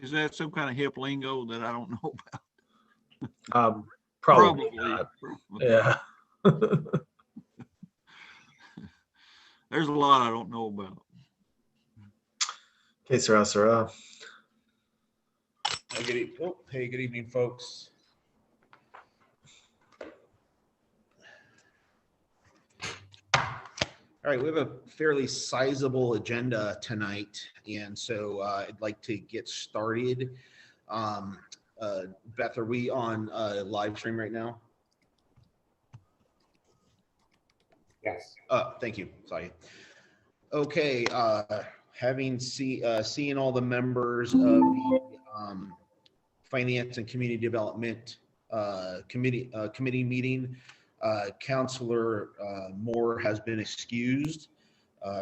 Is that some kind of hip lingo that I don't know about? Probably not. Yeah. There's a lot I don't know about. Okay, Sarah. Hey, good evening, folks. All right, we have a fairly sizable agenda tonight, and so I'd like to get started. Beth, are we on live stream right now? Yes. Thank you. Sorry. Okay, having seeing all the members of the Finance and Community Development committee meeting, Councilor Moore has been excused.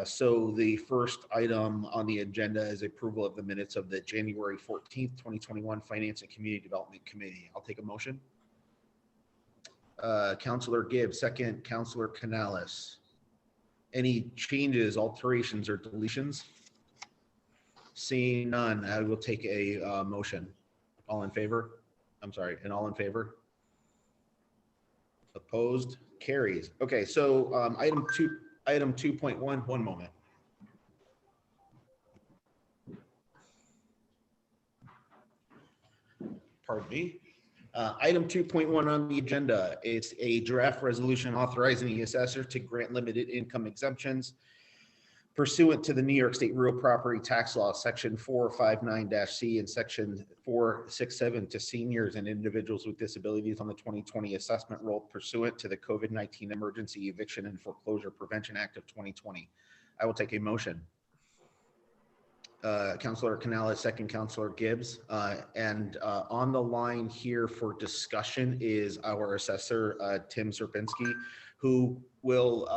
So the first item on the agenda is approval of the minutes of the January 14th, 2021 Finance and Community Development Committee. I'll take a motion. Councilor Gibbs, second. Councilor Canales. Any changes, alterations, or deletions? Seeing none, I will take a motion. All in favor? I'm sorry, and all in favor? Opposed? Carries. Okay, so item 2.1, one moment. Pardon me. Item 2.1 on the agenda is a draft resolution authorizing the assessor to grant limited income exemptions pursuant to the New York State Real Property Tax Law, Section 459-C and Section 467 to seniors and individuals with disabilities on the 2020 assessment roll pursuant to the COVID-19 Emergency Eviction and Foreclosure Prevention Act of 2020. I will take a motion. Councilor Canales, second. Councilor Gibbs, and on the line here for discussion is our assessor, Tim Serpinski, who will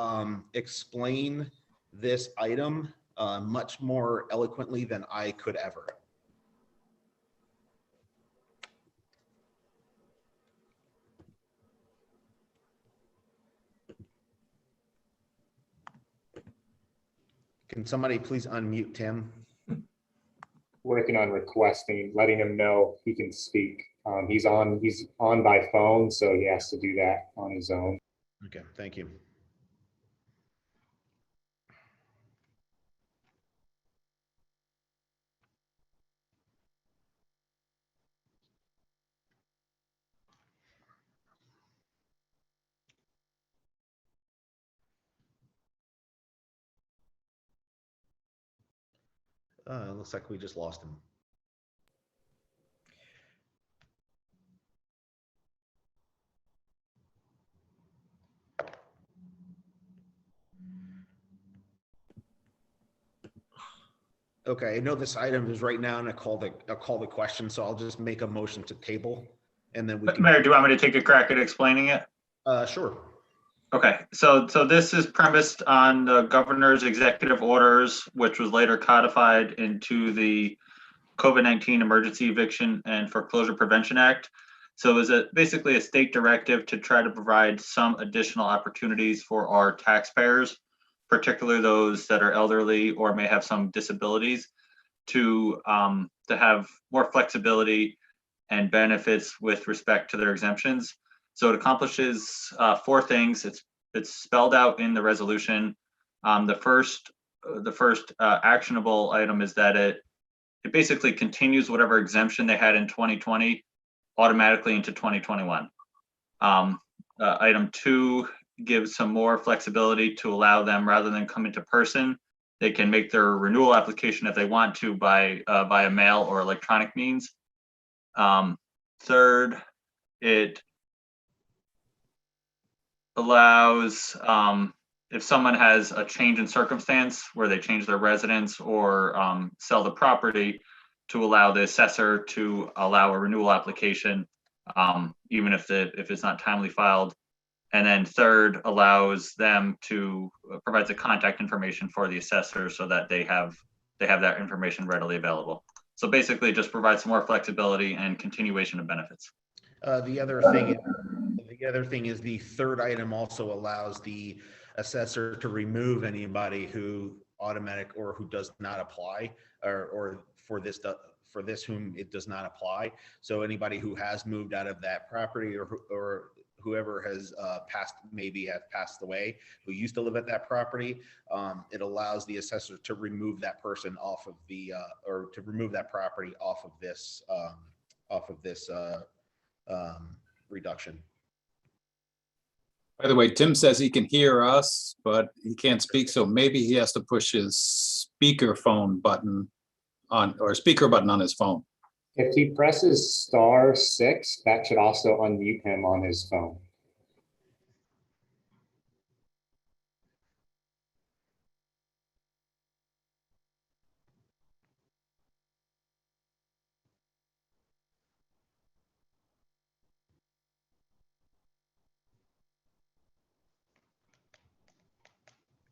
explain this item much more eloquently than I could ever. Can somebody please unmute Tim? Working on requesting, letting him know he can speak. He's on by phone, so he has to do that on his own. Okay, thank you. Looks like we just lost him. Okay, I know this item is right now, and I'll call the question, so I'll just make a motion to table, and then we can. Mayor, do you want me to take a crack at explaining it? Sure. Okay, so this is premised on the governor's executive orders, which was later codified into the COVID-19 Emergency Eviction and Foreclosure Prevention Act. So it was basically a state directive to try to provide some additional opportunities for our taxpayers, particularly those that are elderly or may have some disabilities, to have more flexibility and benefits with respect to their exemptions. So it accomplishes four things. It's spelled out in the resolution. The first actionable item is that it basically continues whatever exemption they had in 2020 automatically into 2021. Item 2 gives some more flexibility to allow them, rather than coming to person, they can make their renewal application if they want to by a mail or electronic means. Third, it allows, if someone has a change in circumstance where they change their residence or sell the property, to allow the assessor to allow a renewal application, even if it's not timely filed. And then third, allows them to provide the contact information for the assessor so that they have that information readily available. So basically just provide some more flexibility and continuation of benefits. The other thing is the third item also allows the assessor to remove anybody who automatic or who does not apply or for this for this whom it does not apply. So anybody who has moved out of that property or whoever has maybe have passed away, who used to live at that property, it allows the assessor to remove that person off of the, or to remove that property off of this reduction. By the way, Tim says he can hear us, but he can't speak, so maybe he has to push his speakerphone button on, or speaker button on his phone. If he presses *6, that should also unmute him on his phone.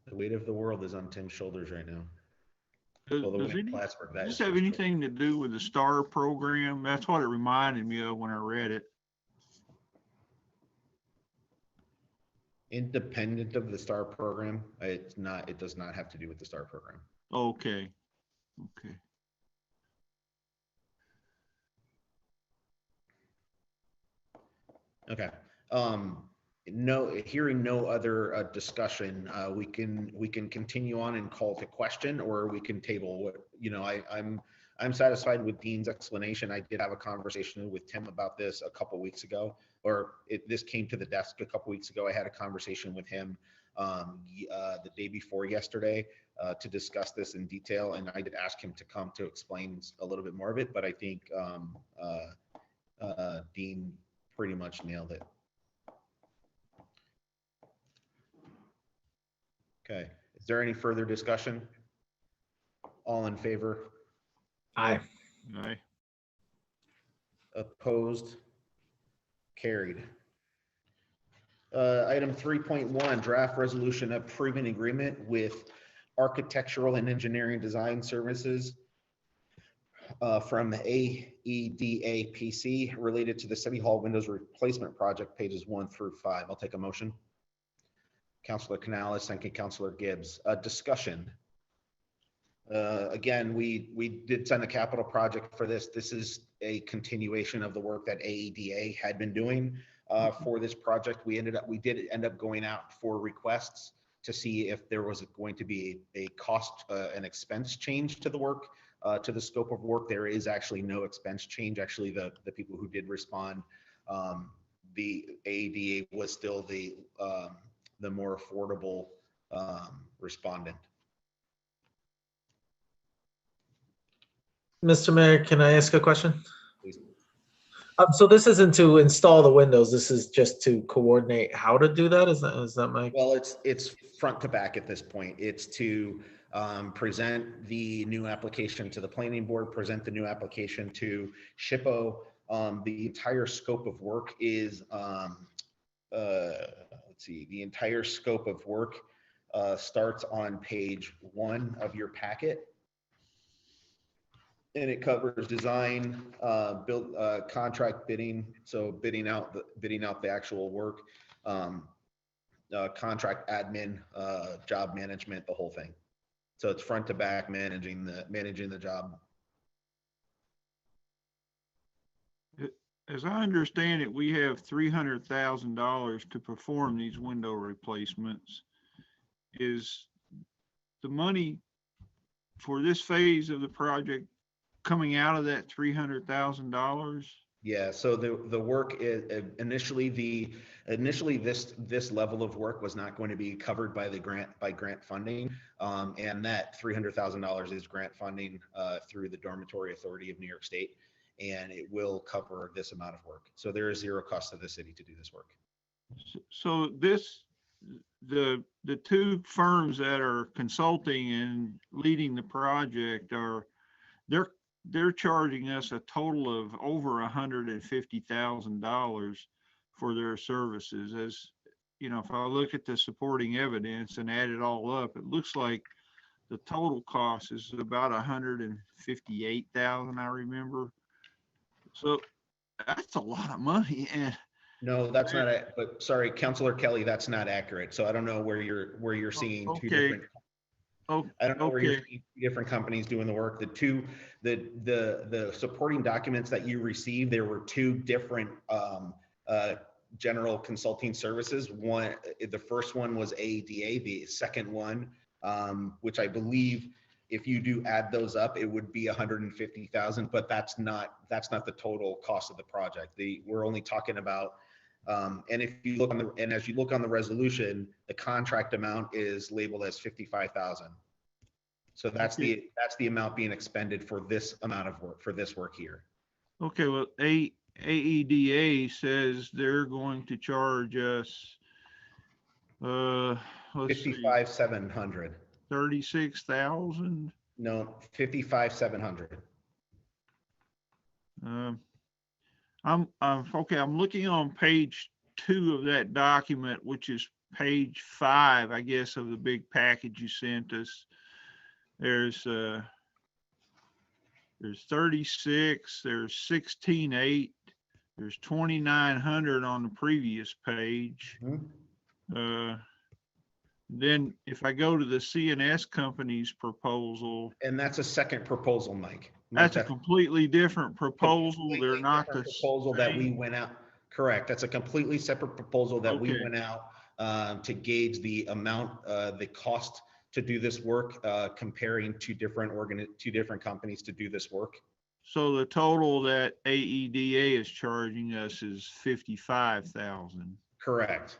The weight of the world is on Tim's shoulders right now. Does Plattsburgh, this have anything to do with the STAR program? That's what it reminded me of when I read it. Independent of the STAR program, it does not have to do with the STAR program. Okay. Okay. Hearing no other discussion, we can continue on and call to question, or we can table what, I'm satisfied with Dean's explanation. I did have a conversation with Tim about this a couple weeks ago, or this came to the desk a couple weeks ago. I had a conversation with him the day before yesterday to discuss this in detail, and I did ask him to come to explain a little bit more of it, but I think Dean pretty much nailed it. Okay, is there any further discussion? All in favor? Aye. Aye. Opposed? Carried. Item 3.1, draft resolution approving agreement with architectural and engineering design services from AEDA PC related to the City Hall windows replacement project, pages 1 through 5. I'll take a motion. Councilor Canales, thank you, Councilor Gibbs. Discussion. Again, we did send a capital project for this. This is a continuation of the work that AEDA had been doing for this project. We did end up going out for requests to see if there was going to be a cost, an expense change to the work, to the scope of work. There is actually no expense change. Actually, the people who did respond, the AEDA was still the more affordable respondent. Mr. Mayor, can I ask a question? Please. So this isn't to install the windows. This is just to coordinate how to do that. Is that my? Well, it's front to back at this point. It's to present the new application to the planning board, present the new application to SHPO. The entire scope of work is, let's see, the entire scope of work starts on page 1 of your packet. And it covers design, build, contract bidding, so bidding out the actual work, contract admin, job management, the whole thing. So it's front to back, managing the job. As I understand it, we have $300,000 to perform these window replacements. Is the money for this phase of the project coming out of that $300,000? Yeah, so the work is initially this level of work was not going to be covered by grant funding, and that $300,000 is grant funding through the Dormitory Authority of New York State, and it will cover this amount of work. So there is zero cost to the city to do this work. So the two firms that are consulting and leading the project they're charging us a total of over $150,000 for their services. As you know, if I look at the supporting evidence and add it all up, it looks like the total cost is about $158,000, I remember. So that's a lot of money. And no, that's not it. But sorry, Councilor Kelly, that's not accurate. So I don't know where you're seeing two different. Oh, I don't know where you're okay. seeing two different companies doing the work. The supporting documents that you received, there were two different general consulting services. One, the first one was AEDA. The second one, which I believe, if you do add those up, it would be 150,000. But that's not the total cost of the project. We're only talking about. And if you look as you look on the resolution, the contract amount is labeled as 55,000. So that's the amount being expended for this amount of work, for this work here. Okay, well, AEDA says they're going to charge us, let's see, 55,700. 36,000. No, 55,700. I'm looking on page 2 of that document, which is page 5, I guess, of the big package you sent us. There's 36, there's 16,800, there's 2,900 on the previous page. Then if I go to the CNS company's proposal, And that's a second proposal, Mike. that's a completely different proposal. They're Completely not different the proposal that we same. went out. Correct. That's a completely separate proposal that we Okay. went out to gauge the amount, the cost to do this work, comparing two different companies to do this work. So the total that AEDA is charging us is 55,000. Correct.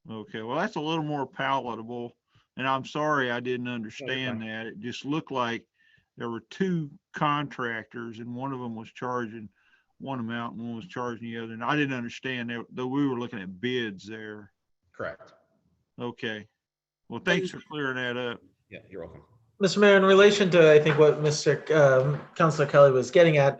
Okay, well, that's a little more palatable. And I'm sorry I didn't understand fine. that. It just looked like there were two contractors and one of them was charging one amount and one was charging the other. And I didn't understand that, though we were looking at bids there. Correct. Okay. Well, thanks for clearing that up. Yeah, you're welcome. Mr. Mayor, in relation to, I think what Mr. Councilor Kelly was getting at,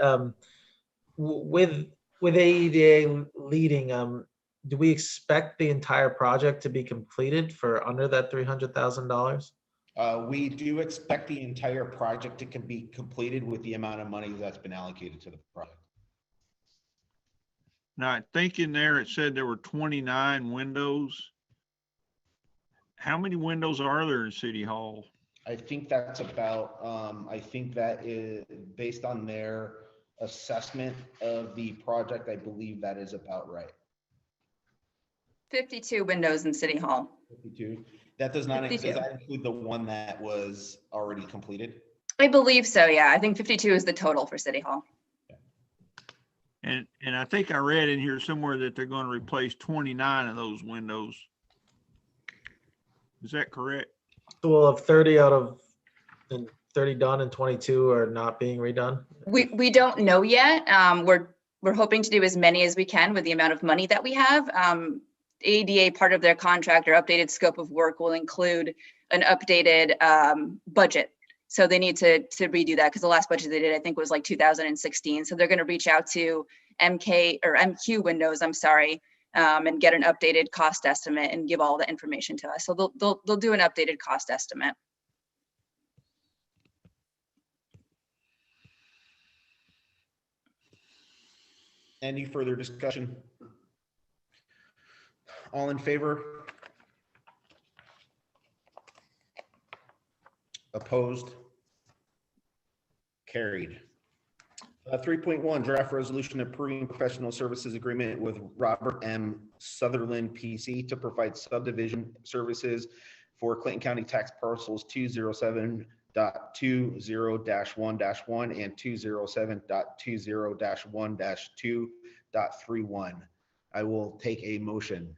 with AEDA leading, do we expect the entire project to be completed for under that $300,000? We do expect the entire project to be completed with the amount of money that's been allocated to the project. Now, I think in there it said there were 29 windows. How many windows are there in City Hall? I think that's about, I think that is based on their assessment of the project. I believe that is about right. 52 windows in City Hall. 52. That does not, 52. does that include the one that was already completed? I believe so, yeah. I think 52 is the total for City Hall. And I think I read in here somewhere that they're going to replace 29 of those windows. Is that correct? So we'll have 30 out of and 30 done and 22 are not being redone? We don't know yet. We're hoping to do as many as we can with the amount of money that we have. ADA, part of their contract or updated scope of work will include an updated budget. So they need to redo that because the last budget they did, I think, was like 2016. So they're going to reach out to MQ Windows, I'm sorry, and get an updated cost estimate and give all the information to us. So they'll do an updated cost estimate. Any further discussion? All in favor? Opposed? Carried. 3.1 draft resolution approving professional services agreement with Robert M. Sutherland PC to provide subdivision services for Clinton County tax parcels 207.20-1-1 and 207.20-1-2.31. I will take a motion.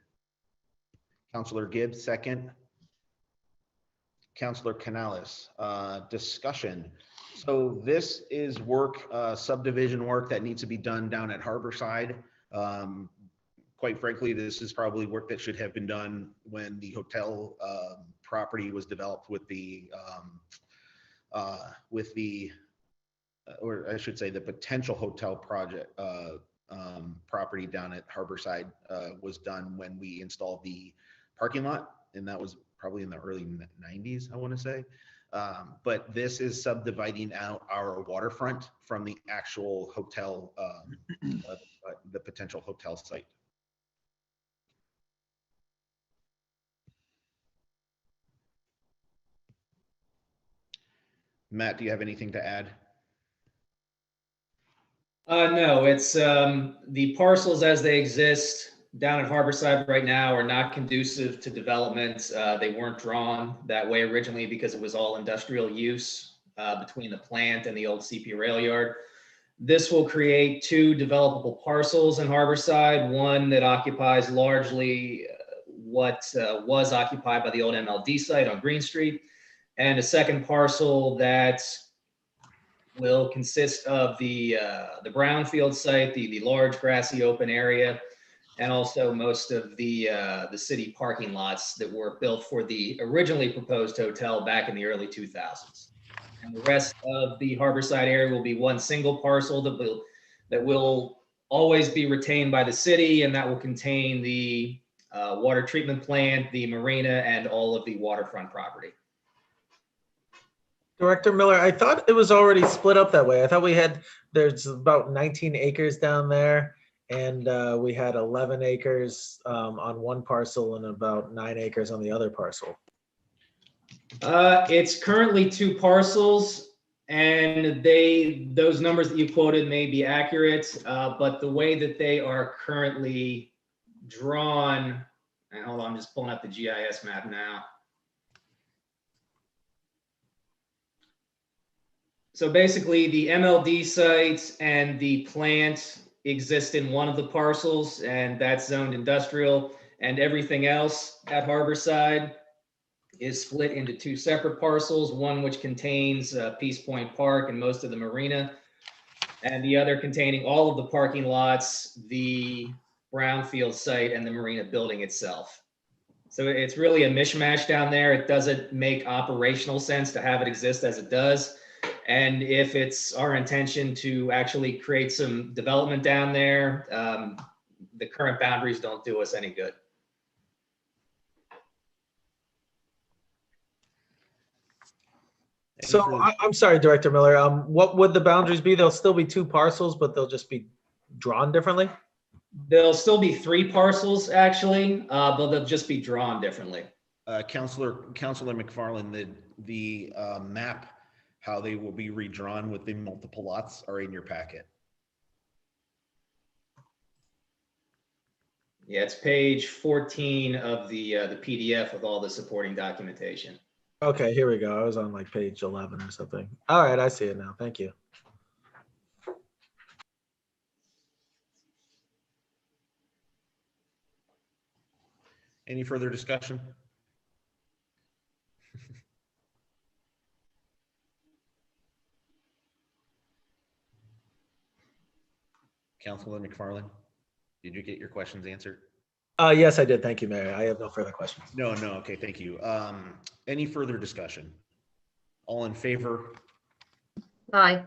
Councilor Gibbs, second. Councilor Canales, discussion. So this is work, subdivision work that needs to be done down at Harborside. Quite frankly, this is probably work that should have been done when the hotel property was developed with the, or I should say the potential hotel project property down at Harborside was done when we installed the parking lot, and that was probably in the early 90s, I want to say. But this is subdividing out our waterfront from the actual hotel, the potential hotel site. Matt, do you have anything to add? No, it's the parcels as they exist down at Harborside right now are not conducive to development. They weren't drawn that way originally because it was all industrial use between the plant and the old CP rail yard. This will create two developable parcels in Harborside, one that occupies largely what was occupied by the old MLD site on Green Street, and a second parcel that will consist of the brownfield site, the large grassy open area, and also most of the city parking lots that were built for the originally proposed hotel back in the early 2000s. And the rest of the Harborside area will be one single parcel that will always be retained by the city, and that will contain the water treatment plant, the marina, and all of the waterfront property. Director Miller, I thought it was already split up that way. I thought there's about 19 acres down there, and we had 11 acres on one parcel and about 9 acres on the other parcel. It's currently two parcels, and those numbers that you quoted may be accurate, but the way that they are currently drawn, and hold on, I'm just pulling up the GIS map now. So basically, the MLD site and the plant exist in one of the parcels, and that's zoned industrial, and everything else at Harborside is split into two separate parcels, one which contains Peace Point Park and most of the marina, and the other containing all of the parking lots, the brownfield site, and the marina building itself. So it's really a mishmash down there. It doesn't make operational sense to have it exist as it does. And if it's our intention to actually create some development down there, the current boundaries don't do us any good. So I'm sorry, Director Miller. What would the boundaries be? There'll still be two parcels, but they'll just be drawn differently? There'll still be three parcels actually, but they'll just be drawn differently. Councilor McFarland, the map, how they will be redrawn with the multiple lots are in your packet. Yeah, it's page 14 of the PDF with all the supporting documentation. Okay, here we go. I was on like page 11 or something. All right, I see it now. Thank you. Any further discussion? Councilor McFarland, did you get your questions answered? Yes, I did. Thank you, Mayor. I have no further questions. No, okay, thank you. Any further discussion? All in favor? Aye.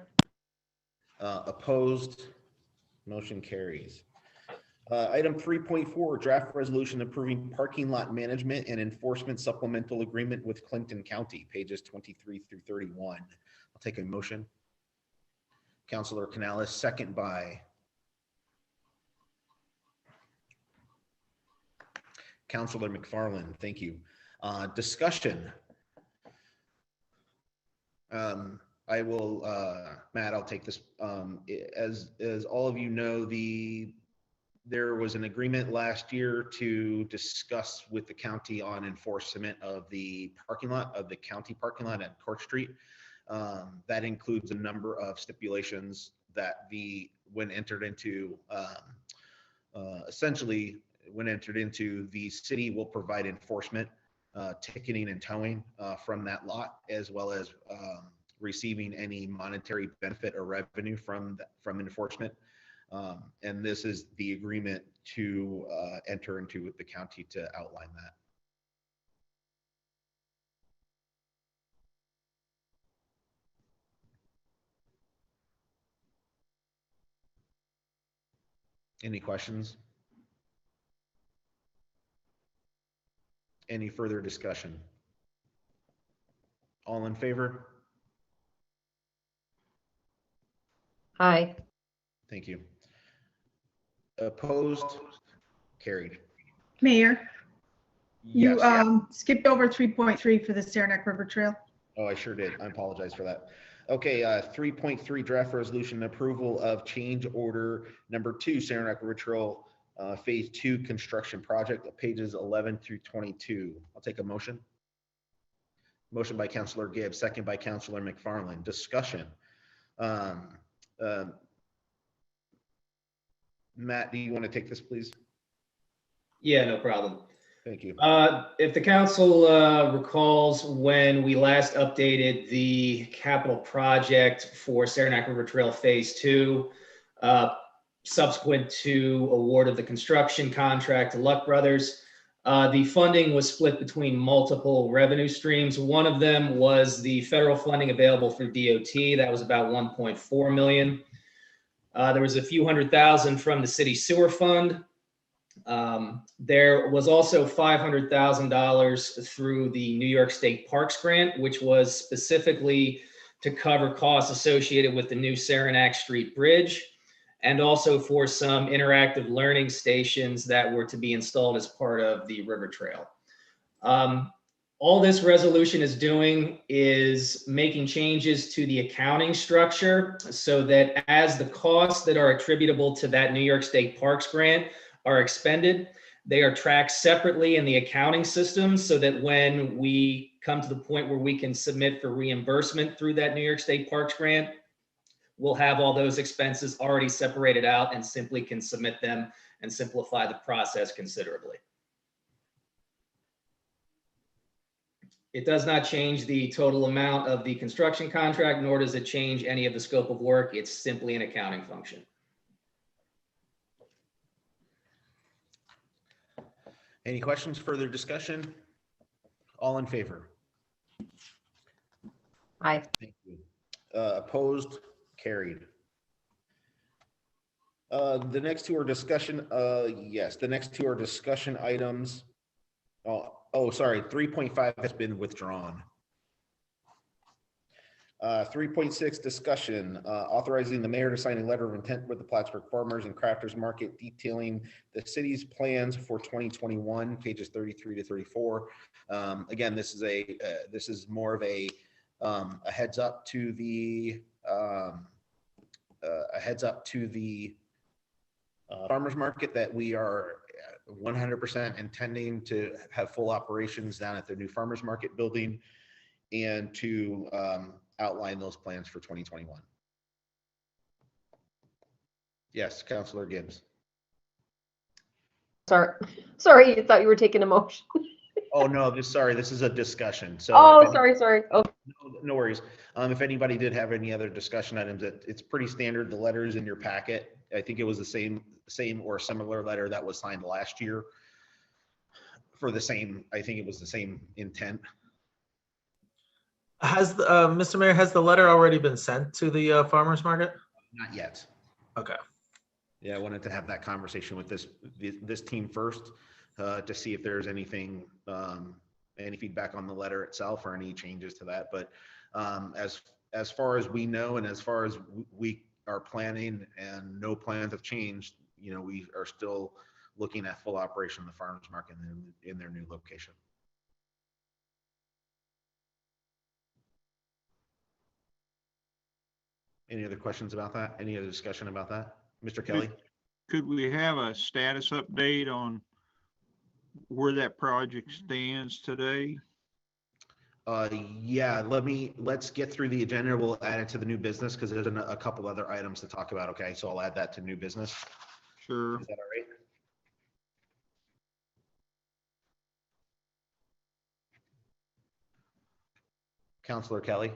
Opposed? Motion carries. Item 3.4, draft resolution approving parking lot management and enforcement supplemental agreement with Clinton County, pages 23 through 31. I'll take a motion. Councilor Canales, second by Councilor McFarland. Thank you. Discussion. I will, Matt, I'll take this. As all of you know, there was an agreement last year to discuss with the county on enforcement of the parking lot, of the county parking lot at Court Street. That includes a number of stipulations that when entered into, essentially when entered into, the city will provide enforcement, ticketing and towing from that lot, as well as receiving any monetary benefit or revenue from enforcement. And this is the agreement to enter into with the county to outline that. Any questions? Any further discussion? All in favor? Aye. Thank you. Opposed? Carried. Mayor, you Yes. skipped over 3.3 for the Saranac River Trail. Oh, I sure did. I apologize for that. Okay, 3.3 draft resolution approval of change order number 2, Saranac River Trail Phase 2 construction project, pages 11 through 22. I'll take a motion. Motion by Councilor Gibbs, second by Councilor McFarland. Discussion. Um, Matt, do you want to take this, please? Yeah, no problem. Thank you. If the council recalls, when we last updated the capital project for Saranac River Trail Phase 2, subsequent to award of the construction contract to Luck Brothers, the funding was split between multiple revenue streams. One of them was the federal funding available through DOT. That was about 1.4 million. There was a few $100,000 from the city sewer fund. There was also $500,000 through the New York State Parks Grant, which was specifically to cover costs associated with the new Saranac Street Bridge, and also for some interactive learning stations that were to be installed as part of the River Trail. All this resolution is doing is making changes to the accounting structure so that as the costs that are attributable to that New York State Parks Grant are expended, they are tracked separately in the accounting system so that when we come to the point where we can submit for reimbursement through that New York State Parks Grant, we'll have all those expenses already separated out and simply can submit them and simplify the process considerably. It does not change the total amount of the construction contract, nor does it change any of the scope of work. It's simply an accounting function. Any questions, further discussion? All in favor? Aye. Thank you. Opposed? Carried. The next two are discussion. Yes, the next two are discussion items. Sorry, 3.5 has been withdrawn. 3.6 discussion, authorizing the mayor to sign a letter of intent with the Plattsburgh Farmers and Crafters Market detailing the city's plans for 2021, pages 33 to 34. Again, this is more of a heads up to the farmers market that we are 100% intending to have full operations down at the new farmers market building, and to outline those plans for 2021. Yes, Councilor Gibbs. Sorry, I thought you were taking a motion. Oh, no, sorry, this is a discussion. So Sorry. Oh, no worries. If anybody did have any other discussion items, it's pretty standard. The letter is in your packet. I think it was the same or similar letter that was signed last year for the same, I think it was the same intent. Has the, Mr. Mayor, has the letter already been sent to the farmers market? Not yet. Okay. Yeah, I wanted to have that conversation with this team first to see if there's anything, any feedback on the letter itself or any changes to that. But as far as we know, and as far as we are planning, and no plans have changed, you know, we are still looking at full operation of the farmers market in their new location. Any other questions about that? Any other discussion about that? Mr. Kelly? Could we have a status update on where that project stands today? Yeah, let's get through the agenda. We'll add it to the new business because there's a couple other items to talk about. Okay, so I'll add that to new business. Sure. Is that all right? Councilor Kelly?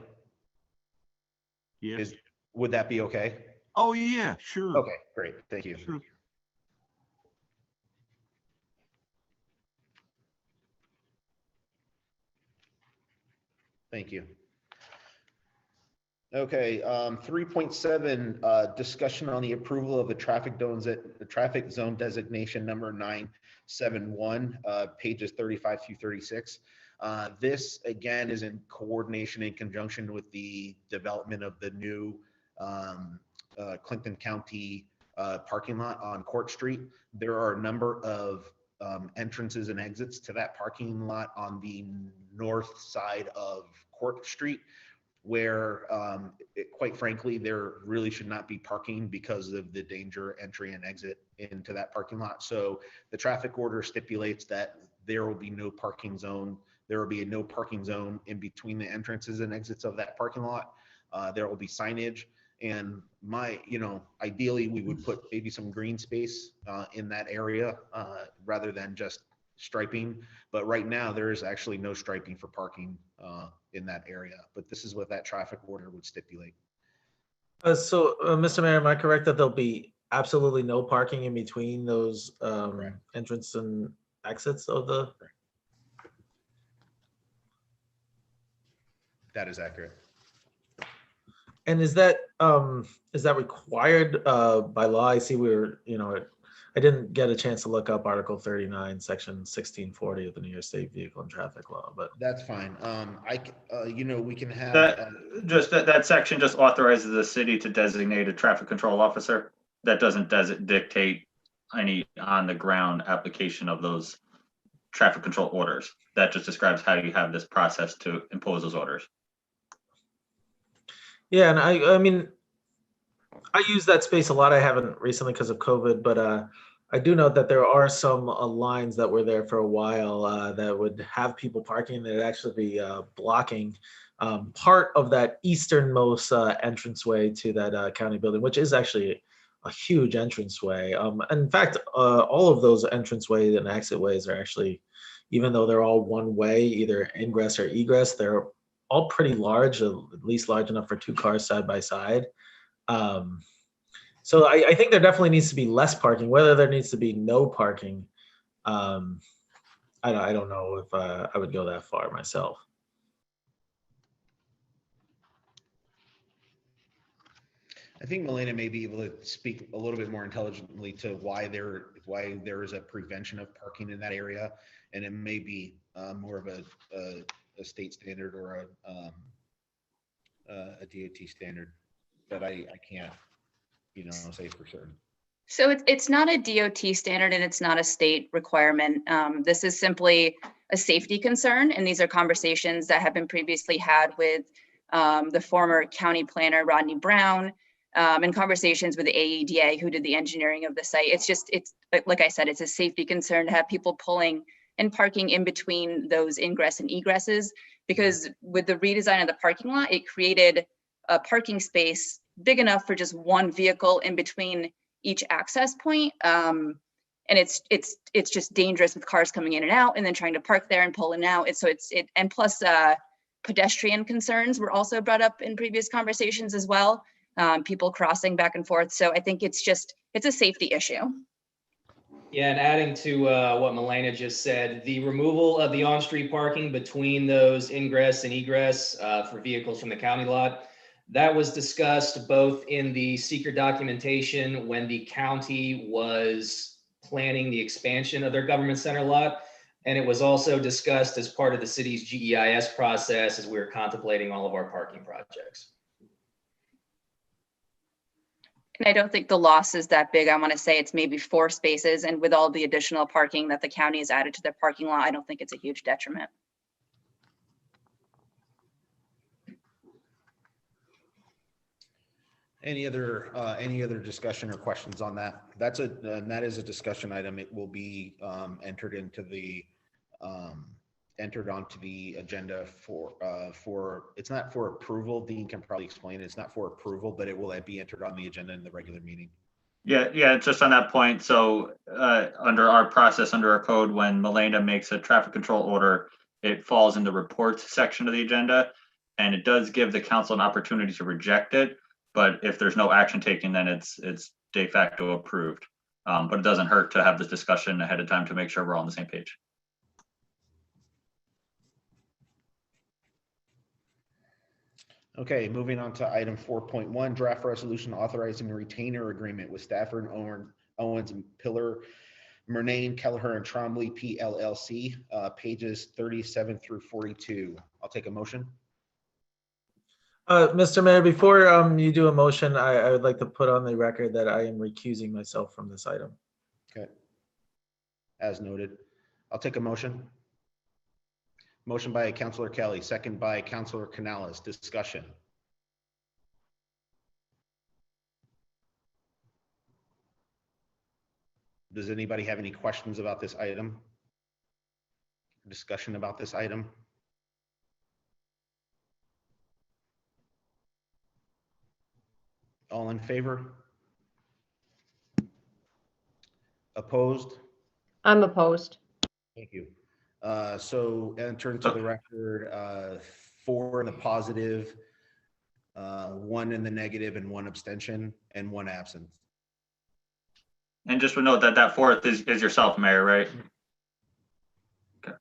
Yes. Would that be okay? Oh, yeah, sure. Okay, great. Thank you. Sure. Thank you. Okay, 3.7, discussion on the approval of the traffic zone designation number 971, pages 35 through 36. This again is in coordination in conjunction with the development of the new Clinton County parking lot on Court Street. There are a number of entrances and exits to that parking lot on the north side of Court Street, where quite frankly, there really should not be parking because of the danger entry and exit into that parking lot. So the traffic order stipulates that there will be no parking zone. There will be a no parking zone in between the entrances and exits of that parking lot. There will be signage, and ideally we would put maybe some green space in that area rather than just striping. But right now there is actually no striping for parking in that area. But this is what that traffic order would stipulate. Mr. Mayor, am I correct that there'll be absolutely no parking in between those entrance and exits of the? That is accurate. And is that required by law? I see I didn't get a chance to look up Article 39, Section 1640 of the New York State Vehicle and Traffic Law, but that's fine. We can have that section just authorizes the city to designate a traffic control officer. That doesn't dictate any on the ground application of those traffic control orders. That just describes how you have this process to impose those orders. Yeah, and I mean, I use that space a lot. I haven't recently because of COVID, but I do know that there are some lines that were there for a while that would have people parking that would actually be blocking part of that easternmost entranceway to that county building, which is actually a huge entranceway. In fact, all of those entranceways and exitways are actually, even though they're all one way, either ingress or egress, they're all pretty large, at least large enough for 2 cars side by side. So I think there definitely needs to be less parking. Whether there needs to be no parking, I don't know if I would go that far myself. I think Milena may be able to speak a little bit more intelligently to why there is a prevention of parking in that area, and it may be more of a state standard or a DOT standard, but I can't say for certain. So it's not a DOT standard and it's not a state requirement. This is simply a safety concern, and these are conversations that have been previously had with the former county planner Rodney Brown, and conversations with the AEDA who did the engineering of the site. It's like I said, it's a safety concern to have people pulling and parking in between those ingress and egresses, because with the redesign of the parking lot, it created a parking space big enough for just one vehicle in between each access point. And it's just dangerous with cars coming in and out and then trying to park there and pull in and out. And plus pedestrian concerns were also brought up in previous conversations as well. People crossing back and forth. So I think it's a safety issue. Yeah, and adding to what Milena just said, the removal of the on-street parking between those ingress and egress for vehicles from the county lot, that was discussed both in the seeker documentation when the county was planning the expansion of their government center lot, and it was also discussed as part of the city's GEIS process as we were contemplating all of our parking projects. And I don't think the loss is that big. I want to say it's maybe 4 spaces, and with all the additional parking that the county has added to their parking lot, I don't think it's a huge detriment. Any other discussion or questions on that? That is a discussion item. It will be entered onto the agenda for it's not for approval. Dean can probably explain it. It's not for approval, but it will be entered on the agenda in the regular meeting. Yeah, just on that point. So under our process, under our code, when Milena makes a traffic control order, it falls in the reports section of the agenda, and it does give the council an opportunity to reject it. But if there's no action taken, then it's de facto approved. But it doesn't hurt to have this discussion ahead of time to make sure we're all on the same page. Okay, moving on to item 4.1, draft resolution authorizing a retainer agreement with Stafford, Owens and Pillar, Murnane, Kelleher and Trombley, PLLC, pages 37 through 42. I'll take a motion. Mr. Mayor, before you do a motion, I would like to put on the record that I am recusing myself from this item. Okay. as noted. I'll take a motion. Motion by Councilor Kelly, second by Councilor Canales. Discussion. Does anybody have any questions about this item? Discussion about this item? All in favor? Opposed? I'm opposed. Thank you. So enter into the record 4 in the positive, 1 in the negative, and 1 abstention, and 1 absent. And just to note that that fourth is yourself, Mayor, right? Okay.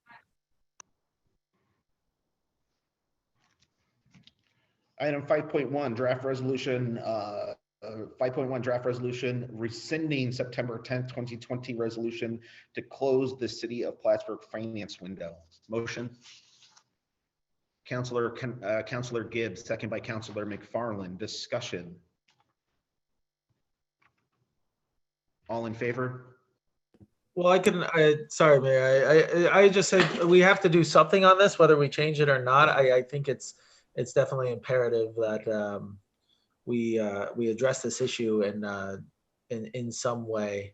Item 5.1, draft resolution, 5.1 draft resolution rescinding September 10th, 2020 resolution to close the City of Plattsburgh finance window. Motion. Councilor Gibbs, second by Councilor McFarland. Discussion. All in favor? Well, sorry, Mayor, I just said we have to do something on this, whether we change it or not. I think it's definitely imperative that we address this issue in some way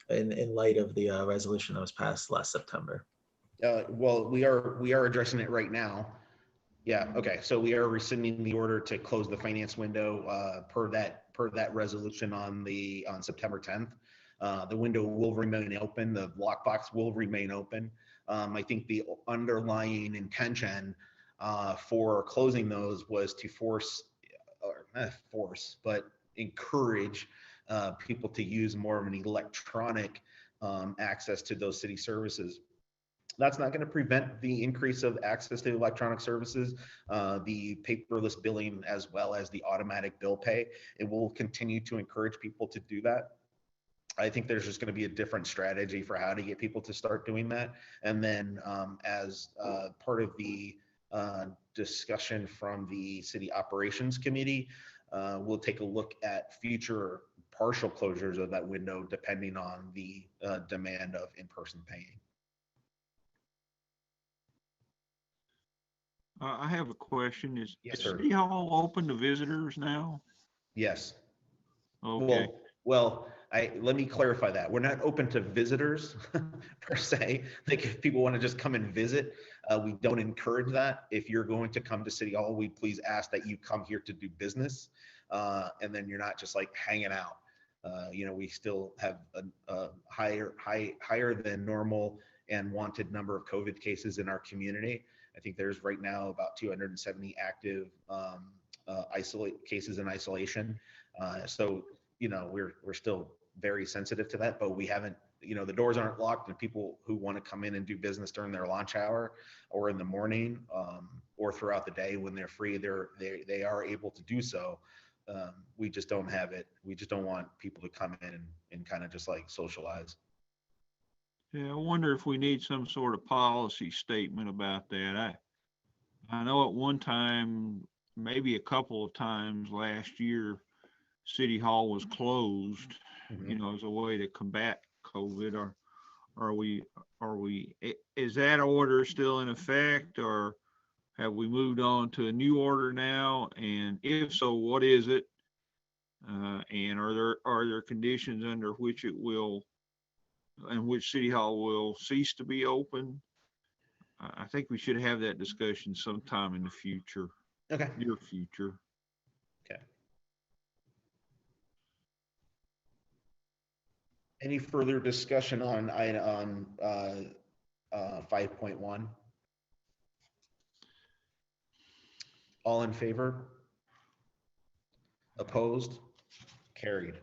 in light of the resolution that was passed last September. Well, we are addressing it right now. Yeah. Okay. So we are rescinding the order to close the finance window per that resolution on September 10th. The window will remain open. The lockbox will remain open. I think the underlying intention for closing those was to encourage people to use more of an electronic access to those city services. That's not going to prevent the increase of access to electronic services, the paperless billing, as well as the automatic bill pay. It will continue to encourage people to do that. I think there's just going to be a different strategy for how to get people to start doing that. And then as part of the discussion from the City Operations Committee, we'll take a look at future partial closures of that window depending on the demand of in-person paying. I have a question. Is sir. City Hall open to visitors now? Yes. Okay. Well, let me clarify that. We're not open to visitors per se. Like if people want to just come and visit, we don't encourage that. If you're going to come to City Hall, we please ask that you come here to do business, and then you're not just like hanging out. We still have a higher than normal and wanted number of COVID cases in our community. I think there's right now about 270 active cases in isolation. So we're still very sensitive to that, but we haven't, the doors aren't locked, and people who want to come in and do business during their lunch hour or in the morning or throughout the day when they're free, they are able to do so. We just don't have it. We just don't want people to come in and kind of just like socialize. Yeah, I wonder if we need some sort of policy statement about that. I know at one time, maybe a couple of times last year, City Hall was closed, as a way to combat COVID. Is that order still in effect, or have we moved on to a new order now? And if so, what is it? And are there conditions under which which City Hall will cease to be open? I think we should have that discussion sometime in the future. Okay. Near future. Okay. Any further discussion on 5.1? All in favor? Opposed? Carried.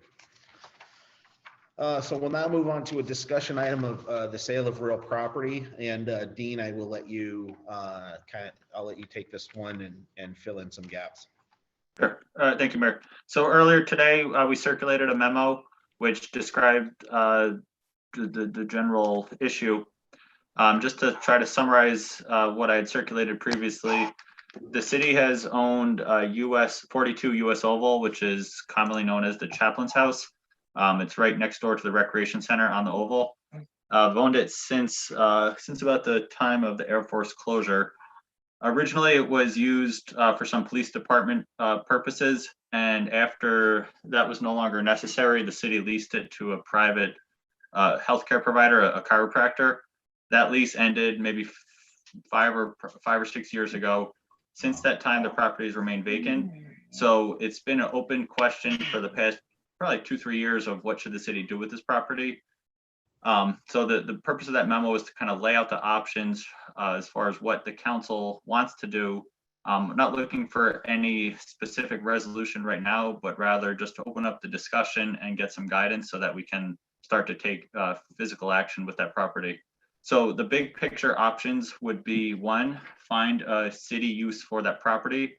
So we'll now move on to a discussion item of the sale of real property. And Dean, I will let you I'll let you take this one and fill in some gaps. Sure. Thank you, Mayor. So earlier today, we circulated a memo which described the general issue. Just to try to summarize what I had circulated previously, the city has owned 42 US Oval, which is commonly known as the Chaplain's House, It's right next door to the recreation center on the Oval. I've owned it since about the time of the Air Force closure. Originally, it was used for some police department purposes, and after that was no longer necessary, the city leased it to a private healthcare provider, a chiropractor. That lease ended maybe 5 or 6 years ago. Since that time, the property has remained vacant. So it's been an open question for the past probably 2-3 years of what should the city do with this property. So the purpose of that memo is to kind of lay out the options as far as what the council wants to do. Not looking for any specific resolution right now, but rather just to open up the discussion and get some guidance so that we can start to take physical action with that property. So the big picture options would be: 1, find a city use for that property.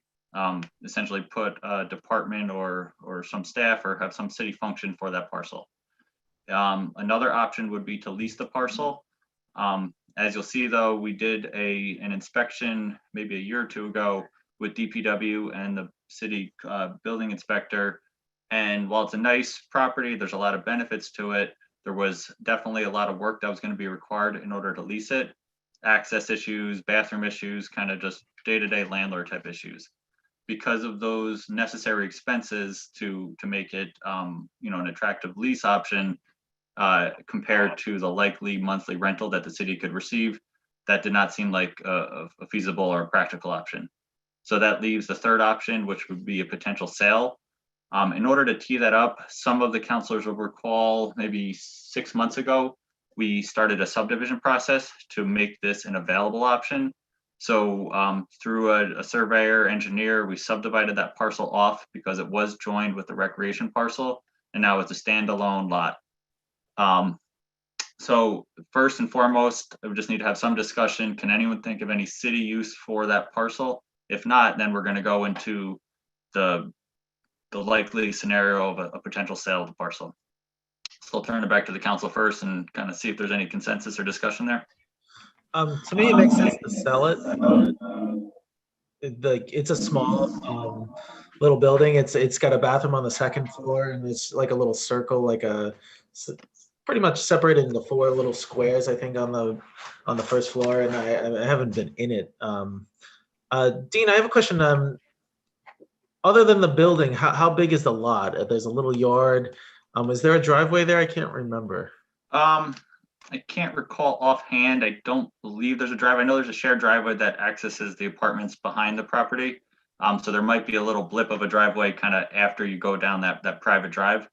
Essentially put a department or some staff or have some city function for that parcel. Another option would be to lease the parcel. As you'll see, though, we did an inspection maybe a year or 2 ago with DPW and the city building inspector. And while it's a nice property, there's a lot of benefits to it. There was definitely a lot of work that was going to be required in order to lease it. Access issues, bathroom issues, kind of just day-to-day landlord type issues. Because of those necessary expenses to make it an attractive lease option, compared to the likely monthly rental that the city could receive, that did not seem like a feasible or a practical option. So that leaves the third option, which would be a potential sale. In order to tee that up, some of the councilors will recall maybe 6 months ago, we started a subdivision process to make this an available option. So through a surveyor engineer, we subdivided that parcel off because it was joined with the recreation parcel, and now it's a standalone lot. So first and foremost, we just need to have some discussion. Can anyone think of any city use for that parcel? If not, then we're going to go into the likely scenario of a potential sale of the parcel. So I'll turn it back to the council first and kind of see if there's any consensus or discussion there. To me, it makes sense to sell it. It's a small little building. It's got a bathroom on the second floor, and it's like a little circle, pretty much separated into 4 little squares, I think, on the first floor. And I haven't been in it. Dean, I have a question. Other than the building, how big is the lot? There's a little yard. Is there a driveway there? I can't remember. I can't recall offhand. I don't believe there's a driveway. I know there's a shared driveway that accesses the apartments behind the property. So there might be a little blip of a driveway kind of after you go down that private drive.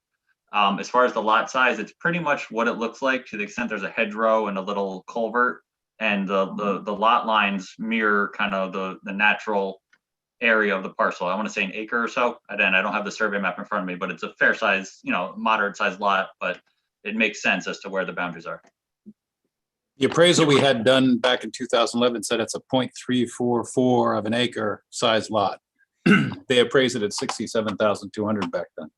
As far as the lot size, it's pretty much what it looks like, to the extent there's a hedgerow and a little culvert, and the lot lines mirror kind of the natural area of the parcel. I want to say an acre or so. Again, I don't have the survey map in front of me, but it's a fair size, moderate sized lot, but it makes sense as to where the boundaries are. The appraisal we had done back in 2011 said it's a 0.344 of an acre size lot. They appraised it at 67,200 back then.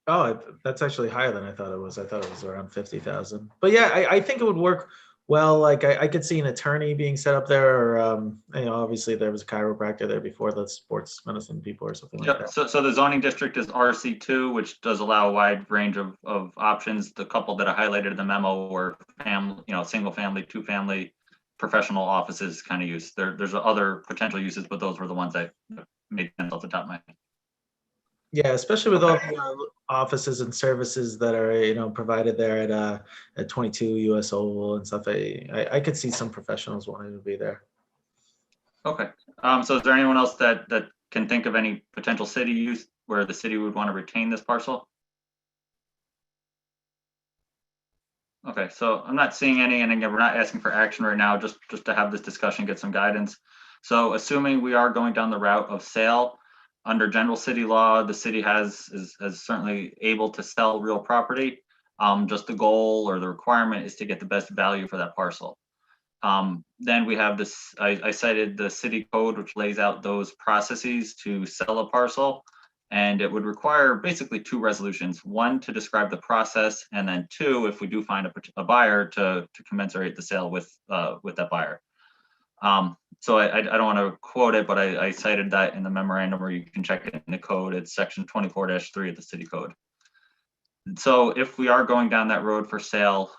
Oh, that's actually higher than I thought it was. I thought it was around 50,000. But yeah, I think it would work well. Like I could see an attorney being set up there, or obviously there was a chiropractor there before, the sports medicine people or something like that. So the zoning district is RC2, which does allow a wide range of options. The couple that I highlighted in the memo were family, single family, 2-family, professional offices kind of use. There's other potential uses, but those were the ones that made sense off the top of my head. Yeah, especially with all the offices and services that are provided there at 22 US Oval and stuff. I could see some professionals wanting to be there. Okay. So is there anyone else that can think of any potential city use where the city would want to retain this parcel? Okay, so I'm not seeing any, and again, we're not asking for action right now, just to have this discussion, get some guidance. So assuming we are going down the route of sale, under general city law, the city is certainly able to sell real property. Just the goal or the requirement is to get the best value for that parcel. Then we have this, I cited the city code, which lays out those processes to sell a parcel. And it would require basically 2 resolutions: 1, to describe the process, and then 2, if we do find a buyer, to commensurate the sale with that buyer. So I don't want to quote it, but I cited that in the memorandum, where you can check it in the code. It's section 24-3 of the city code. So if we are going down that road for sale,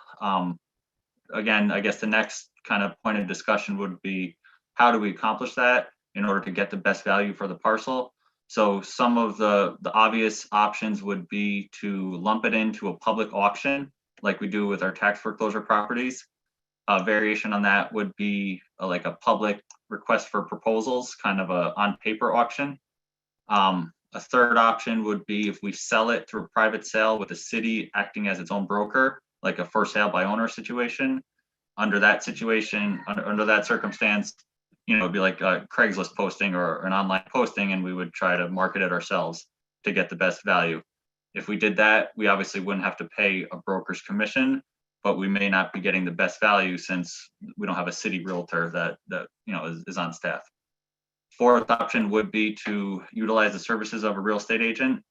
again, I guess the next kind of point of discussion would be, how do we accomplish that in order to get the best value for the parcel? So some of the obvious options would be to lump it into a public auction, like we do with our tax foreclosure properties. A variation on that would be like a public request for proposals, kind of a on paper auction. A third option would be if we sell it through a private sale with the city acting as its own broker, like a for sale by owner situation. Under that situation, under that circumstance, it'd be like a Craigslist posting or an online posting, and we would try to market it ourselves to get the best value. If we did that, we obviously wouldn't have to pay a broker's commission, but we may not be getting the best value since we don't have a city realtor that is on staff. Fourth option would be to utilize the services of a real estate agent.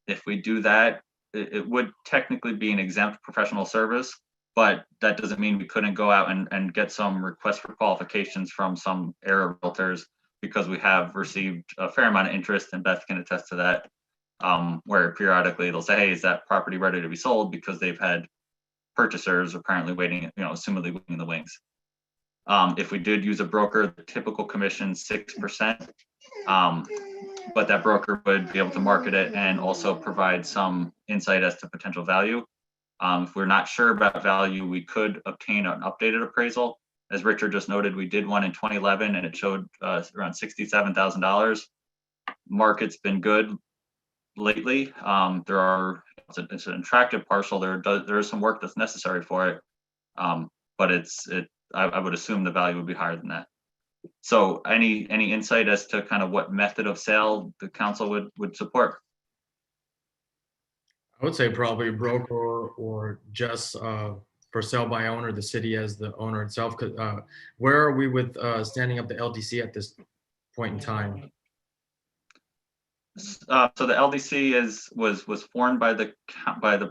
If we do that, it would technically be an exempt professional service, but that doesn't mean we couldn't go out and get some requests for qualifications from some area realtors, because we have received a fair amount of interest, and Beth can attest to that, where periodically they'll say, hey, is that property ready to be sold? Because they've had purchasers apparently waiting, assumedly waiting in the wings. If we did use a broker, the typical commission 6%, but that broker would be able to market it and also provide some insight as to potential value. If we're not sure about value, we could obtain an updated appraisal. As Richard just noted, we did one in 2011 and it showed around $67,000. Market's been good lately. It's an attractive parcel. There is some work that's necessary for it, but I would assume the value would be higher than that. So any insight as to kind of what method of sale the council would support? I would say probably broker or just for sale by owner, the city as the owner itself. Where are we with standing up the LDC at this point in time? So the LDC was formed by the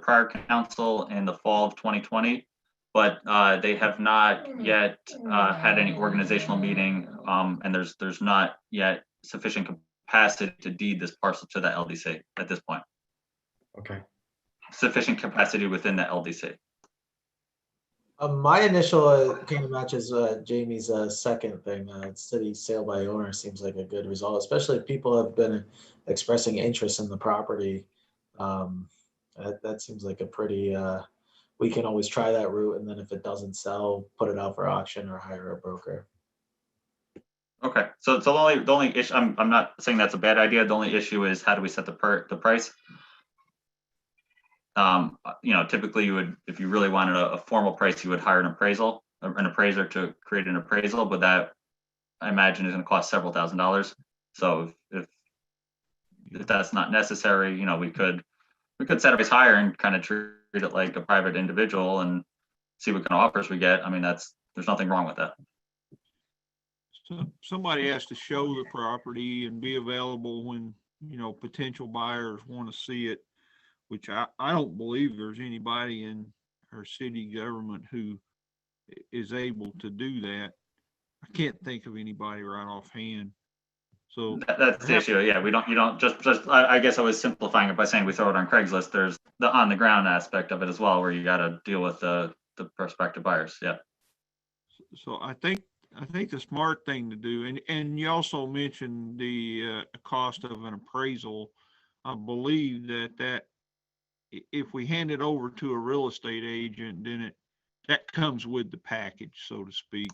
prior council in the fall of 2020, but they have not yet had any organizational meeting, and there's not yet sufficient capacity to deed this parcel to the LDC at this point. Okay. Sufficient capacity within the LDC. My initial kind of matches Jamie's second thing. City sale by owner seems like a good result, especially if people have been expressing interest in the property. That seems like a pretty, we can always try that route, and then if it doesn't sell, put it out for auction or hire a broker. Okay, so the only issue, I'm not saying that's a bad idea. The only issue is, how do we set the price? Typically you would, if you really wanted a formal price, you would hire an appraiser to create an appraisal, but that I imagine is going to cost several $1,000s. So if that's not necessary, we could set a price higher and kind of treat it like a private individual and see what kind of offers we get. I mean, there's nothing wrong with that. So somebody has to show the property and be available when, potential buyers want to see it, which I don't believe there's anybody in our city government who is able to do that. I can't think of anybody right offhand. So that's the issue. Yeah, you don't just I guess I was simplifying it by saying we throw it on Craigslist. There's the on the ground aspect of it as well, where you got to deal with the prospective buyers. Yeah. So I think the smart thing to do, and you also mentioned the cost of an appraisal. I believe that if we hand it over to a real estate agent, then that comes with the package, so to speak.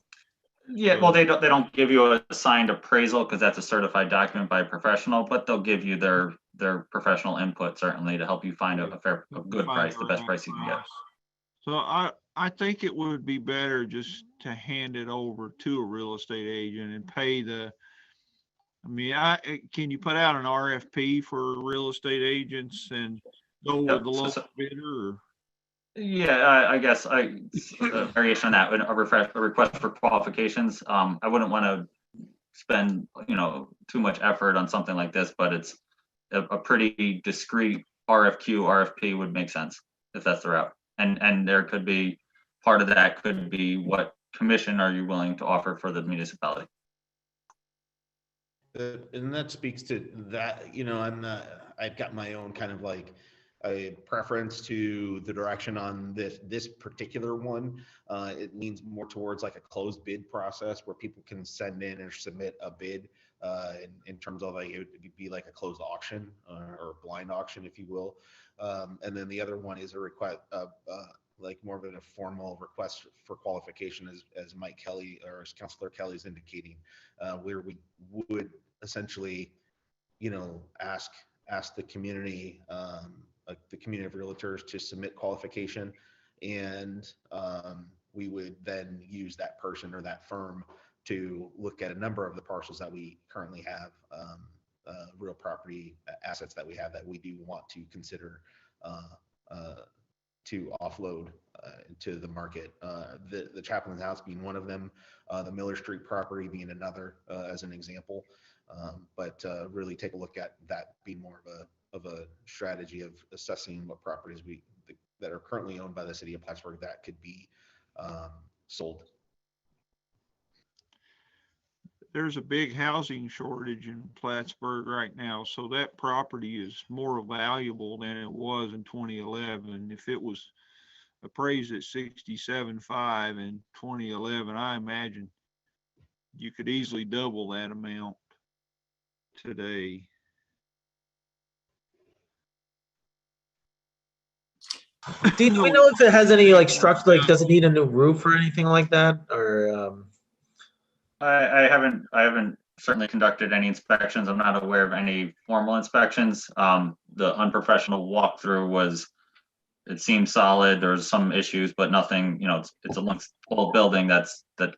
Yeah, well, they don't give you a signed appraisal because that's a certified document by a professional, but they'll give you their professional input, certainly, to help you find a good price, the best price you can get. So I think it would be better just to hand it over to a real estate agent and pay can you put out an RFP for real estate agents and go with the local bidder? Or? Yeah, I guess a variation on that, a request for qualifications. I wouldn't want to spend, too much effort on something like this, but it's a pretty discreet RFP would make sense if that's the route. And there could be, part of that could be, what commission are you willing to offer for the municipality? And that speaks to that, I've got my own kind of like a preference to the direction on this particular one. It leans more towards like a closed bid process where people can send in or submit a bid in terms of like it would be like a closed auction or blind auction, if you will. And then the other one is a request, like more of a formal request for qualification, as Mike Kelly or as Councilor Kelly is indicating, where we would essentially, ask the community, the community of realtors to submit qualification, and we would then use that person or that firm to look at a number of the parcels that we currently have, real property assets that we have that we do want to consider to offload to the market. The Chaplain's House being one of them, the Miller Street property being another, as an example. But really take a look at that being more of a strategy of assessing what properties that are currently owned by the city of Plattsburgh that could be sold. There's a big housing shortage in Plattsburgh right now, so that property is more valuable than it was in 2011. If it was appraised at 67.5 in 2011, I imagine you could easily double that amount today. Do we know if it has any like structure, like does it need a new roof or anything like that, or? I haven't certainly conducted any inspections. I'm not aware of any formal inspections. The unprofessional walkthrough it seemed solid. There's some issues, but nothing, it's a old building that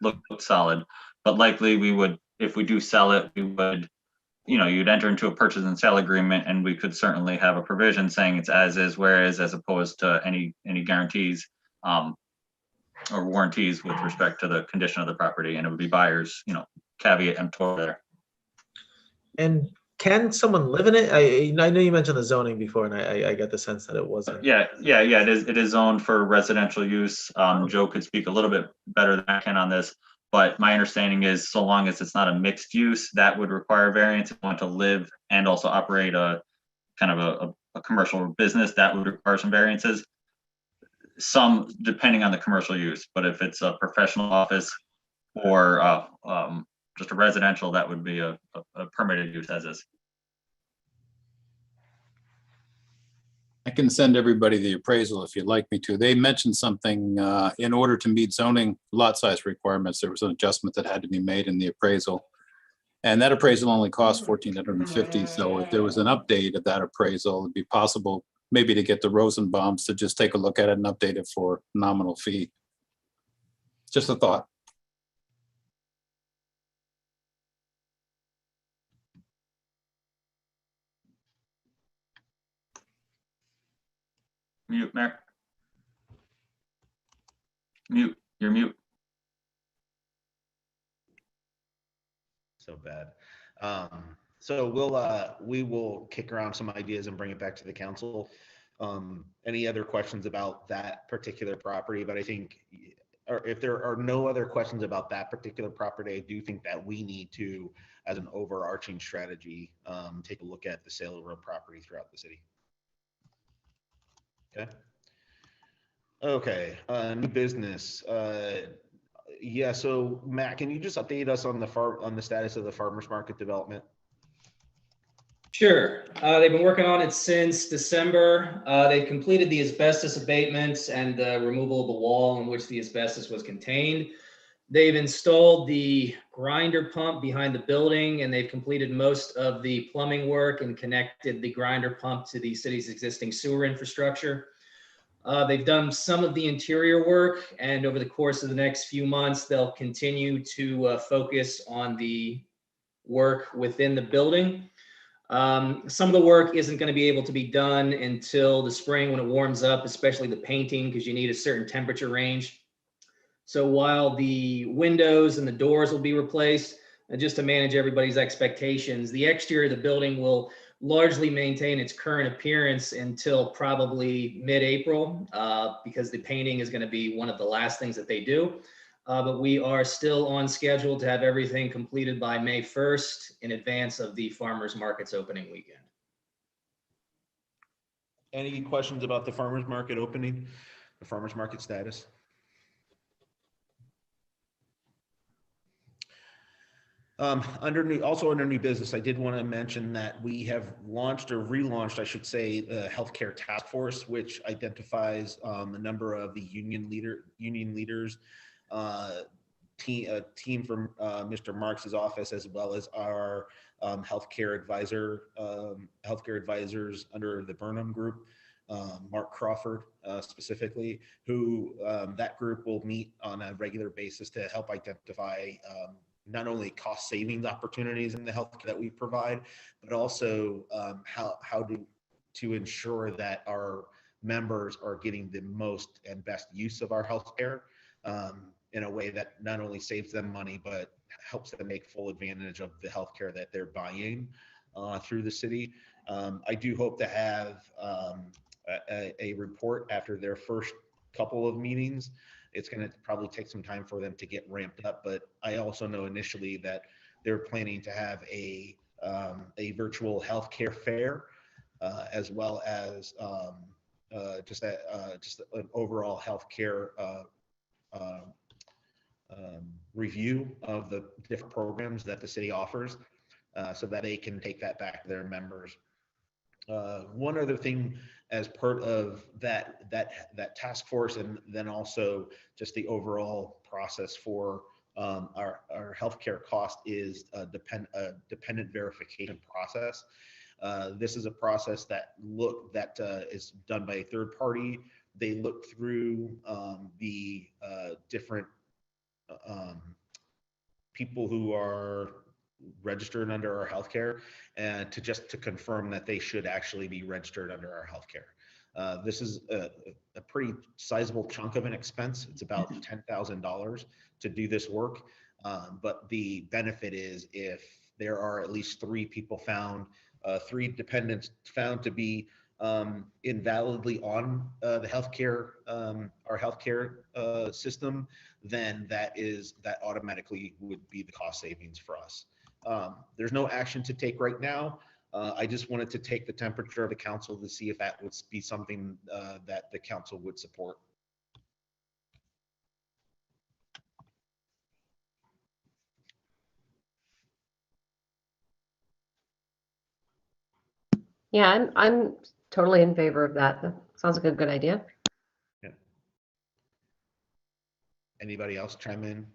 looks solid. But likely we would, if we do sell it, we would, you'd enter into a purchase and sale agreement, and we could certainly have a provision saying it's as is, where is, as opposed to any guarantees or warranties with respect to the condition of the property, and it would be buyer's, caveat emptor there. And can someone live in it? I know you mentioned the zoning before, and I get the sense that it wasn't. Yeah. It is zoned for residential use. Joe could speak a little bit better than I can on this, but my understanding is so long as it's not a mixed use, that would require variance. If you want to live and also operate a kind of a commercial business, that would require some variances. Some depending on the commercial use, but if it's a professional office or just a residential, that would be a permitted use as is. I can send everybody the appraisal if you'd like me to. They mentioned something, in order to meet zoning lot size requirements, there was an adjustment that had to be made in the appraisal. And that appraisal only cost $1,450. So if there was an update of that appraisal, it'd be possible maybe to get the Rosenbaums to just take a look at it and update it for nominal fee. Just a thought. Mute, Mayor. Mute. You're mute. So bad. So we will kick around some ideas and bring it back to the council. Any other questions about that particular property? But I think, or if there are no other questions about that particular property, I do think that we need to, as an overarching strategy, take a look at the sale of real property throughout the city. Okay. New business. Yeah. So Matt, can you just update us on the status of the farmers market development? Sure. They've been working on it since December. They completed the asbestos abatements and the removal of the wall in which the asbestos was contained. They've installed the grinder pump behind the building, and they've completed most of the plumbing work and connected the grinder pump to the city's existing sewer infrastructure. They've done some of the interior work, and over the course of the next few months, they'll continue to focus on the work within the building. Some of the work isn't going to be able to be done until the spring when it warms up, especially the painting, because you need a certain temperature range. So while the windows and the doors will be replaced, and just to manage everybody's expectations, the exterior of the building will largely maintain its current appearance until probably mid-April, because the painting is going to be one of the last things that they do. But we are still on schedule to have everything completed by May 1st in advance of the farmers market's opening weekend. Any questions about the farmer's market opening, the farmer's market status? Also under new business, I did want to mention that we have launched or relaunched, I should say, the healthcare task force, which identifies a number of the union leaders, team from Mr. Marks's office, as well as our healthcare advisors under the Burnham Group, Mark Crawford specifically, who that group will meet on a regular basis to help identify not only cost savings opportunities in the healthcare that we provide, but also how to ensure that our members are getting the most and best use of our healthcare in a way that not only saves them money, but helps them make full advantage of the healthcare that they're buying through the city. I do hope to have a report after their first couple of meetings. It's going to probably take some time for them to get ramped up, but I also know initially that they're planning to have a virtual healthcare fair, as well as just an overall healthcare review of the different programs that the city offers, so that they can take that back to their members. One other thing as part of that task force, and then also just the overall process for our healthcare cost, is a dependent verification process. This is a process that is done by a third party. They look through the different people who are registered under our healthcare, and to confirm that they should actually be registered under our healthcare. This is a pretty sizable chunk of an expense. It's about $10,000 to do this work. But the benefit is, if there are at least three people found, three dependents found to be invalidly on the healthcare, our healthcare system, then that automatically would be the cost savings for us. There's no action to take right now. I just wanted to take the temperature of the council to see if that would be something that the council would support. Yeah, I'm totally in favor of that. That sounds like a good idea. Yeah. Anybody else chime in?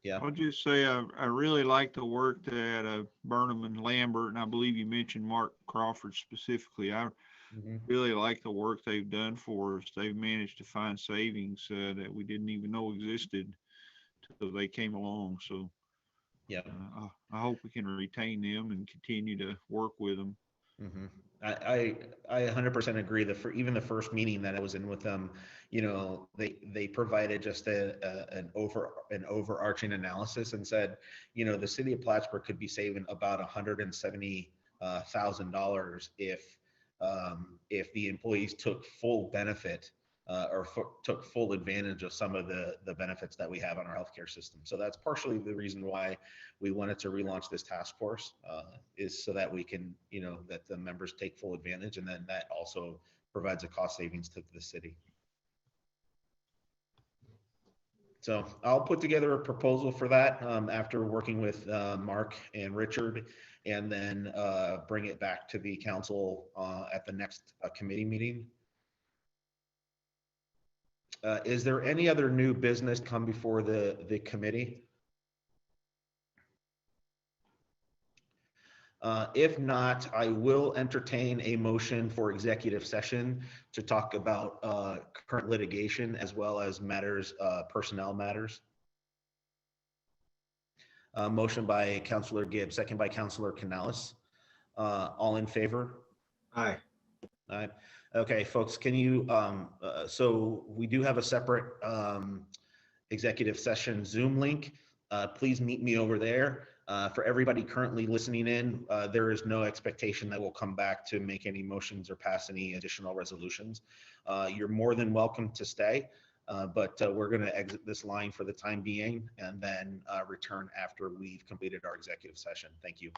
Yeah. I'll just say I really like the work that Burnham and Lambert, and I believe you mentioned Mark Crawford specifically. I really like the work they've done for us. They've managed to find savings that we didn't even know existed until they came along. So yeah, I hope we can retain them and continue to work with them. I 100% agree that for even the first meeting that I was in with them, they provided just an overarching analysis and said, the city of Plattsburgh could be saving about $170,000 if the employees took full benefit took full advantage of some of the benefits that we have on our healthcare system. So that's partially the reason why we wanted to relaunch this task force, is so that we can, that the members take full advantage, and then that also provides a cost savings to the city. So I'll put together a proposal for that after working with Mark and Richard, and then bring it back to the council at the next committee meeting. Is there any other new business come before the committee? If not, I will entertain a motion for executive session to talk about current litigation as well as matters, personnel matters. Motion by Councilor Gibbs, second by Councilor Canales. All in favor? Aye. Aye. Okay, folks, can you, so we do have a separate executive session Zoom link. Please meet me over there. For everybody currently listening in, there is no expectation that we'll come back to make any motions or pass any additional resolutions. You're more than welcome to stay, but we're going to exit this line for the time being, and then return after we've completed our executive session. Thank you.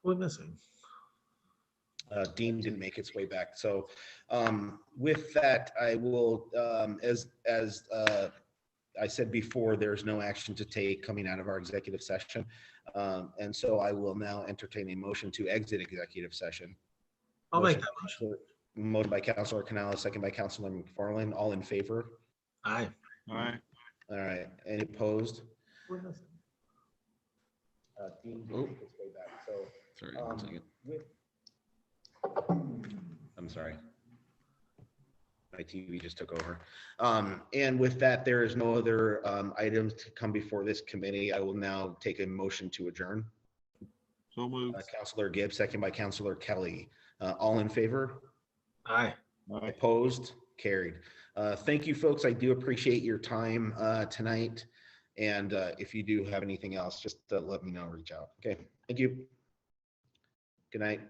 We're missing. Dean didn't make its way back. So with that, I will, as I said before, there's no action to take coming out of our executive session. And so I will now entertain a motion to exit executive session. I'll make that motion. Motion by Councilor Canales, second by Councilor McFarland. All in favor? Aye. All right. All right. Any opposed? We're missing. Dean didn't make its way back. So Sorry, one second. I'm sorry. My TV just took over. And with that, there is no other items to come before this committee. I will now take a motion to adjourn. So moved. Councilor Gibbs, second by Councilor Kelly. All in favor? Aye. All right. Opposed? Carried. Thank you, folks. I do appreciate your time tonight. And if you do have anything else, just let me know, reach out. Okay. Thank you. Good night.